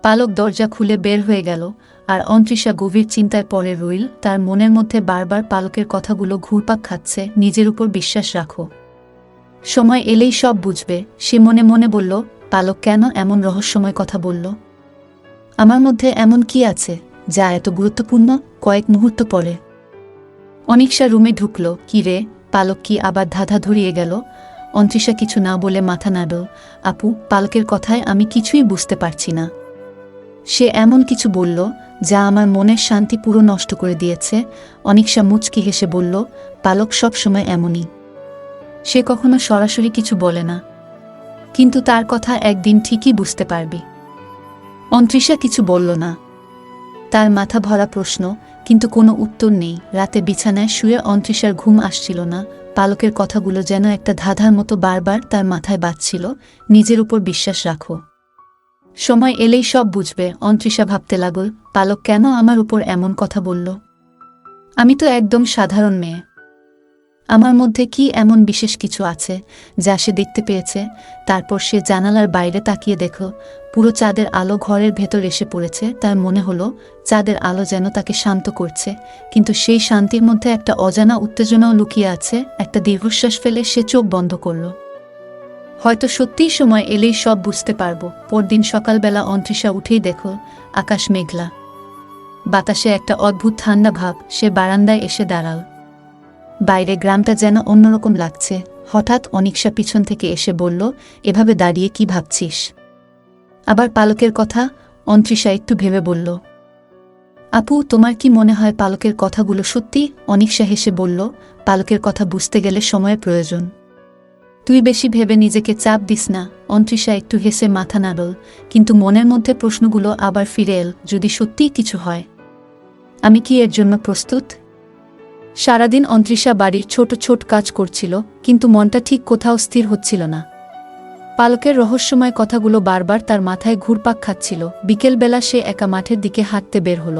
পালক দরজা খুলে বের হয়ে গেল, আর অন্ত্রিশা গভীর চিন্তায় পড়ে রইল। তার মনের মধ্যে বারবার পালকের কথাগুলো ঘুরপাক খাচ্ছে, নিজের উপর বিশ্বাস রাখো, সময় এলেই সব বুঝবে। সে মনে মনে বলল, পালক কেন এমন রহস্যময় কথা বলল? আমার মধ্যে এমন কি আছে যা এত গুরুত্বপূর্ণ? কয়েক মুহূর্ত পরে অনিশা রুমে ঢুকল। কি রে, পালক কি আবার ধাঁধা ধরিয়ে গেল? অন্ত্রিশা কিছু না বলে মাথা নাড়ল। আপু, পালকের কথায় আমি কিছুই বুঝতে পারছি না। সে এমন কিছু বলল যা আমার মনের শান্তি পুরো নষ্ট করে দিয়েছে। অনিশা মুচকি হেসে বলল, পালক সব সময় এমনই। সে কখনো সরাসরি কিছু বলে না, কিন্তু তার কথা একদিন ঠিকই বুঝতে পারবি। অন্ত্রিশা কিছু বলল না। তার মাথা ভরা প্রশ্ন, কিন্তু কোনো উত্তর নেই। রাতে বিছানায় শুয়ে অন্ত্রিশার ঘুম আসছিল না। পালকের কথাগুলো যেন একটা ধাঁধার মতো বারবার তার মাথায় বাজছিল। নিজের উপর বিশ্বাস রাখো, সময় এলেই সব বুঝবে। অন্ত্রিশা ভাবতে লাগল, পালক কেন আমার উপর এমন কথা বলল? আমি তো একদম সাধারণ মেয়ে। আমার মধ্যে কি এমন বিশেষ কিছু আছে যা সে দেখতে পেয়েছে? তারপর সে জানালার বাইরে তাকিয়ে দেখল, পুরো চাঁদের আলো ঘরের ভেতর এসে পড়েছে। তার মনে হলো চাঁদের আলো যেন তাকে শান্ত করছে, কিন্তু সেই শান্তির মধ্যে একটা অজানা উত্তেজনাও লুকিয়ে আছে। একটা দীর্ঘশ্বাস ফেলে সে চোখ বন্ধ করল। হয়তো সত্যিই সময় এলেই সব বুঝতে পারবো। পরদিন সকালবেলা অন্ত্রিশা উঠেই দেখল আকাশ মেঘলা, বাতাসে একটা অদ্ভুত ঠান্ডা ভাব। সে বারান্দায় এসে দাঁড়াল। বাইরে গ্রামটা যেন অন্যরকম লাগছে। হঠাৎ অনিশা পিছন থেকে এসে বলল, এভাবে দাঁড়িয়ে কি ভাবছিস? আবার পালকের কথা? অন্ত্রিশা একটু ভেবে বলল, আপু, তোমার কি মনে হয় পালকের কথাগুলো সত্যি? অনিশা হেসে বলল, পালকের কথা বুঝতে গেলে সময়ের প্রয়োজন। তুই বেশি ভেবে নিজেকে চাপ দিস না। অন্ত্রিশা একটু হেসে মাথা নাড়ল, কিন্তু মনের মধ্যে প্রশ্নগুলো আবার ফিরে এল। যদি সত্যিই কিছু হয়, আমি কি এর জন্য প্রস্তুত? সারাদিন অন্ত্রিশা বাড়ির ছোট ছোট কাজ করছিল, কিন্তু মনটা ঠিক কোথাও স্থির হচ্ছিল না। পালকের রহস্যময় কথাগুলো বারবার তার মাথায় ঘুরপাক খাচ্ছিল। বিকেলবেলা সে একা মাঠের দিকে হাঁটতে বের হল।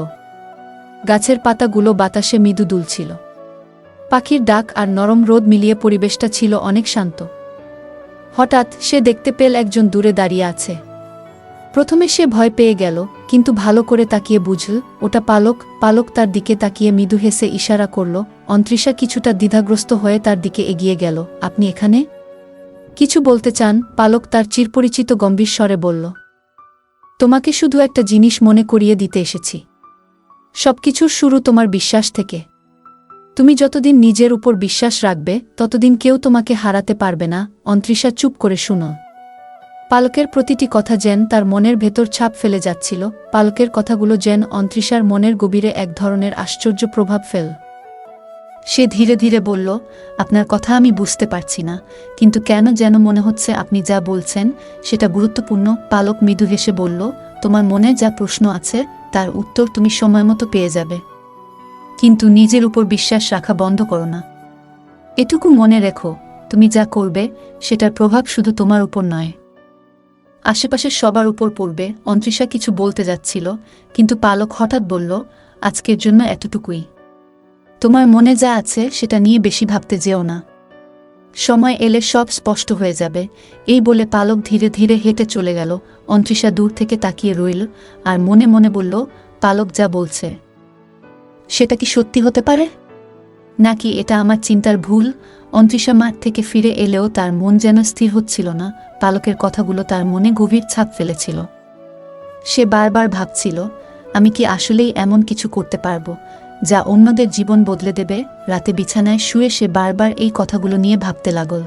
গাছের পাতাগুলো বাতাসে মৃদু দুলছিল। পাখির ডাক আর নরম রোদ মিলিয়ে পরিবেশটা ছিল অনেক শান্ত। হঠাৎ সে দেখতে পেল একজন দূরে দাঁড়িয়ে আছে। প্রথমে সে ভয় পেয়ে গেল, কিন্তু ভালো করে তাকিয়ে বুঝল ওটা পালক। পালক তার দিকে তাকিয়ে মৃদু হেসে ইশারা করল। অন্ত্রিশা কিছুটা দ্বিধাগ্রস্ত হয়ে তার দিকে এগিয়ে গেল। আপনি এখানে কিছু বলতে চান? পালক তার চিরপরিচিত গম্ভীর স্বরে বলল, তোমাকে শুধু একটা জিনিস মনে করিয়ে দিতে এসেছি। সবকিছুর শুরু তোমার বিশ্বাস থেকে। তুমি যতদিন নিজের উপর বিশ্বাস রাখবে, ততদিন কেউ তোমাকে হারাতে পারবে না। অন্ত্রিশা চুপ করে শুনো। পালকের প্রতিটি কথা যেন তার মনের ভেতর ছাপ ফেলে যাচ্ছিল। পালকের কথাগুলো যেন অন্ত্রিশার মনের গভীরে এক ধরনের আশ্চর্য প্রভাব ফেল। সে ধীরে ধীরে বলল, আপনার কথা আমি বুঝতে পারছি না, কিন্তু কেন যেন মনে হচ্ছে আপনি যা বলছেন সেটা গুরুত্বপূর্ণ। পালক মৃদু হেসে বলল, তোমার মনে যা প্রশ্ন আছে তার উত্তর তুমি সময়মতো পেয়ে যাবে, কিন্তু নিজের উপর বিশ্বাস রাখা বন্ধ করো না। এটুকু মনে রেখো, তুমি যা করবে সেটার প্রভাব শুধু তোমার উপর নয়, আশেপাশের সবার উপর পড়বে। অন্ত্রিশা কিছু বলতে যাচ্ছিল, কিন্তু পালক হঠাৎ বলল, আজকের জন্য এতটুকুই। তোমার মনে যা আছে সেটা নিয়ে বেশি ভাবতে যেও না, সময় এলে সব স্পষ্ট হয়ে যাবে। এই বলে পালক ধীরে ধীরে হেঁটে চলে গেল। অন্ত্রিশা দূর থেকে তাকিয়ে রইল আর মনে মনে বলল, পালক যা বলছে সেটা কি সত্যি হতে পারে, নাকি এটা আমার চিন্তার ভুল? অন্ত্রিশা মাঠ থেকে ফিরে এলেও তার মন যেন স্থির হচ্ছিল না। পালকের কথাগুলো তার মনে গভীর ছাপ ফেলেছিল। সে বারবার ভাবছিল, আমি কি আসলেই এমন কিছু করতে পারবো যা অন্যদের জীবন বদলে দেবে? রাতে বিছানায় শুয়ে সে বারবার এই কথাগুলো নিয়ে ভাবতে লাগল।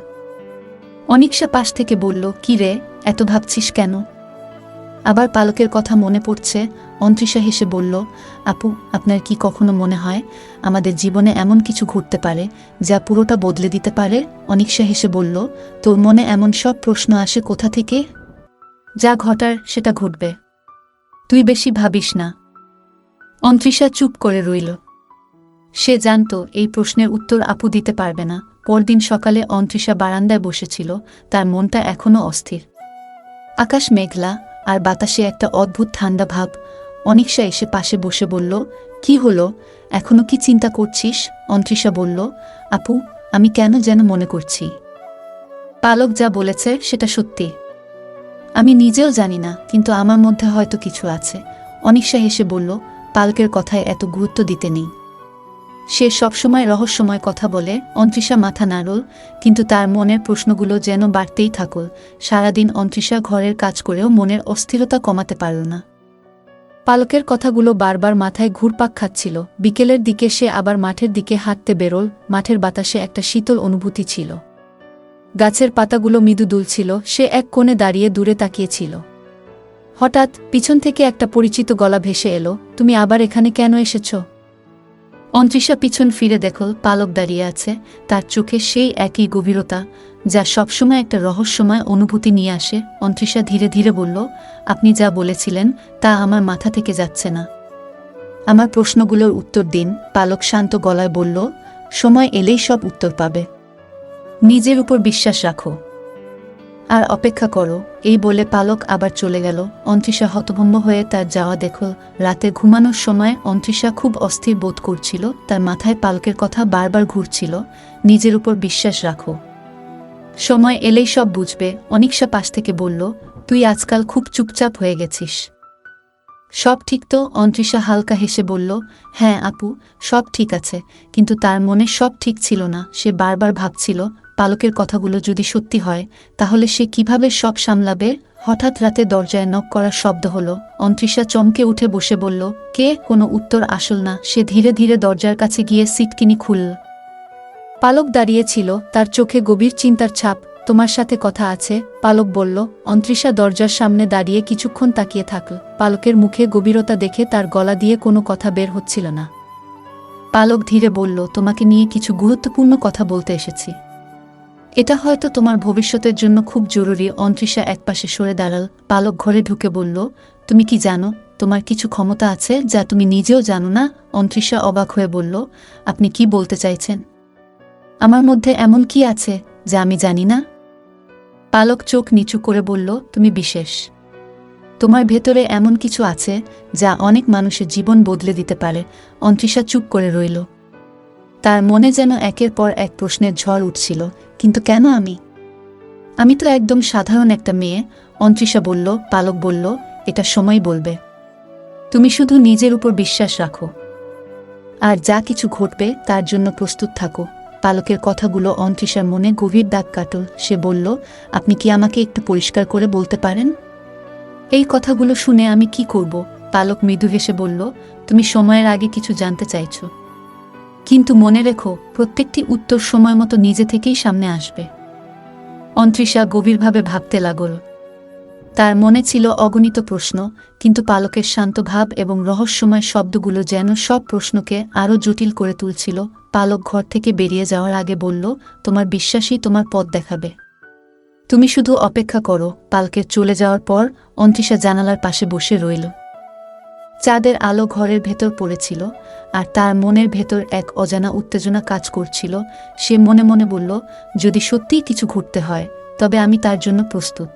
অনিশা পাশ থেকে বলল, কি রে, এত ভাবছিস কেন? আবার পালকের কথা মনে পড়ছে। অন্ত্রিশা হেসে বলল, আপু, আপনার কি কখনো মনে হয় আমাদের জীবনে এমন কিছু ঘটতে পারে যা পুরোটা বদলে দিতে পারে? অনিশা হেসে বলল, তোর মনে এমন সব প্রশ্ন আসে কোথা থেকে? যা ঘটার সেটা ঘটবে, তুই বেশি ভাবিস না। অন্ত্রিশা চুপ করে রইল। সে জানত এই প্রশ্নের উত্তর আপু দিতে পারবে না। পরদিন সকালে অন্ত্রিশা বারান্দায় বসেছিল। তার মনটা এখনও অস্থির। আকাশ মেঘলা আর বাতাসে একটা অদ্ভুত ঠান্ডা ভাব। অনিশা এসে পাশে বসে বলল, কি হলো, এখনো কি চিন্তা করছিস? অন্ত্রিশা বলল, আপু, আমি কেন যেন মনে করছি পালক যা বলেছে সেটা সত্যি। আমি নিজেও জানি না, কিন্তু আমার মধ্যে হয়তো কিছু আছে। অনিশা হেসে বলল, পালকের কথায় এত গুরুত্ব দিতে নেই। সে সবসময় রহস্যময় কথা বলে। অন্তৃষা মাথা নাড়ল, কিন্তু তার মনের প্রশ্নগুলো যেন বাড়তেই থাকল। সারাদিন অন্তৃষা ঘরের কাজ করেও মনের অস্থিরতা কমাতে পারল না। পালকের কথাগুলো বারবার মাথায় ঘুরপাক খাচ্ছিল। বিকেলের দিকে সে আবার মাঠের দিকে হাঁটতে বেরোল। মাঠের বাতাসে একটা শীতল অনুভূতি ছিল। গাছের পাতাগুলো মৃদু দুলছিল। সে এক কোণে দাঁড়িয়ে দূরে তাকিয়েছিল। হঠাৎ পিছন থেকে একটা পরিচিত গলা ভেসে এলো, তুমি আবার এখানে কেন এসেছ? অন্তৃষা পিছন ফিরে দেখল পালক দাঁড়িয়ে আছে। তার চোখে সেই একই গভীরতা, যা সবসময় একটা রহস্যময় অনুভূতি নিয়ে আসে। অন্তৃষা ধীরে ধীরে বলল, আপনি যা বলেছিলেন তা আমার মাথা থেকে যাচ্ছে না। আমার প্রশ্নগুলোর উত্তর দিন। পালক শান্ত গলায় বলল, সময় এলেই সব উত্তর পাবে। নিজের উপর বিশ্বাস রাখো আর অপেক্ষা করো। এই বলে পালক আবার চলে গেল। অন্তৃষা হতভম্ব হয়ে তার যাওয়া দেখল। রাতে ঘুমানোর সময় অন্তৃষা খুব অস্থির বোধ করছিল। তার মাথায় পালকের কথা বারবার ঘুরছিল, নিজের উপর বিশ্বাস রাখো, সময় এলেই সব বুঝবে। অনিশা পাশ থেকে বলল, তুই আজকাল খুব চুপচাপ হয়ে গেছিস। সব ঠিক তো? অন্তৃষা হালকা হেসে বলল, হ্যাঁ আপু, সব ঠিক আছে। কিন্তু তার মনে সব ঠিক ছিল না। সে বারবার ভাবছিল, পালকের কথাগুলো যদি সত্যি হয়, তাহলে সে কিভাবে সব সামলাবে। হঠাৎ রাতে দরজায় নক করার শব্দ হলো। অন্তৃষা চমকে উঠে বসে বলল, কে? কোনো উত্তর আসল না। সে ধীরে ধীরে দরজার কাছে গিয়ে সিটকিনি খুলল। পালক দাঁড়িয়েছিল, তার চোখে গভীর চিন্তার ছাপ। তোমার সাথে কথা আছে, পালক বলল। অন্তৃষা দরজার সামনে দাঁড়িয়ে কিছুক্ষণ তাকিয়ে থাকল। পালকের মুখে গভীরতা দেখে তার গলা দিয়ে কোনো কথা বের হচ্ছিল না। পালক ধীরে বলল, তোমাকে নিয়ে কিছু গুরুত্বপূর্ণ কথা বলতে এসেছি। এটা হয়তো তোমার ভবিষ্যতের জন্য খুব জরুরি। অন্তৃষা একপাশে সরে দাঁড়াল। পালক ঘরে ঢুকে বলল, তুমি কি জানো তোমার কিছু ক্ষমতা আছে যা তুমি নিজেও জানো না? অন্তৃষা অবাক হয়ে বলল, আপনি কি বলতে চাইছেন? আমার মধ্যে এমন কি আছে যা আমি জানি না? পালক চোখ নিচু করে বলল, তুমি বিশেষ। তোমার ভেতরে এমন কিছু আছে যা অনেক মানুষের জীবন বদলে দিতে পারে। অন্তৃষা চুপ করে রইল। তার মনে যেন একের পর এক প্রশ্নের ঝড় উঠছিল। কিন্তু কেন আমি? আমি তো একদম সাধারণ একটা মেয়ে। অন্তৃষা বলল। পালক বলল, এটা সময় বলবে। তুমি শুধু নিজের উপর বিশ্বাস রাখো, আর যা কিছু ঘটবে তার জন্য প্রস্তুত থাকো। পালকের কথাগুলো অন্তৃষার মনে গভীর দাগ কাটল। সে বলল, আপনি কি আমাকে একটু পরিষ্কার করে বলতে পারেন? এই কথাগুলো শুনে আমি কি করব? পালক মৃদু হেসে বলল, তুমি সময়ের আগে কিছু জানতে চাইছ, কিন্তু মনে রেখো, প্রত্যেকটি উত্তর সময় মতো নিজে থেকেই সামনে আসবে। অন্তৃষা গভীরভাবে ভাবতে লাগল। তার মনে ছিল অগণিত প্রশ্ন, কিন্তু পালকের শান্ত ভাব এবং রহস্যময় শব্দগুলো যেন সব প্রশ্নকে আরও জটিল করে তুলছিল। পালক ঘর থেকে বেরিয়ে যাওয়ার আগে বলল, তোমার বিশ্বাসই তোমার পথ দেখাবে। তুমি শুধু অপেক্ষা করো। পালকের চলে যাওয়ার পর অন্তৃষা জানালার পাশে বসে রইল। চাঁদের আলো ঘরের ভেতর পড়েছিল, আর তার মনের ভেতর এক অজানা উত্তেজনা কাজ করছিল। সে মনে মনে বলল, যদি সত্যিই কিছু ঘটতে হয়, তবে আমি তার জন্য প্রস্তুত।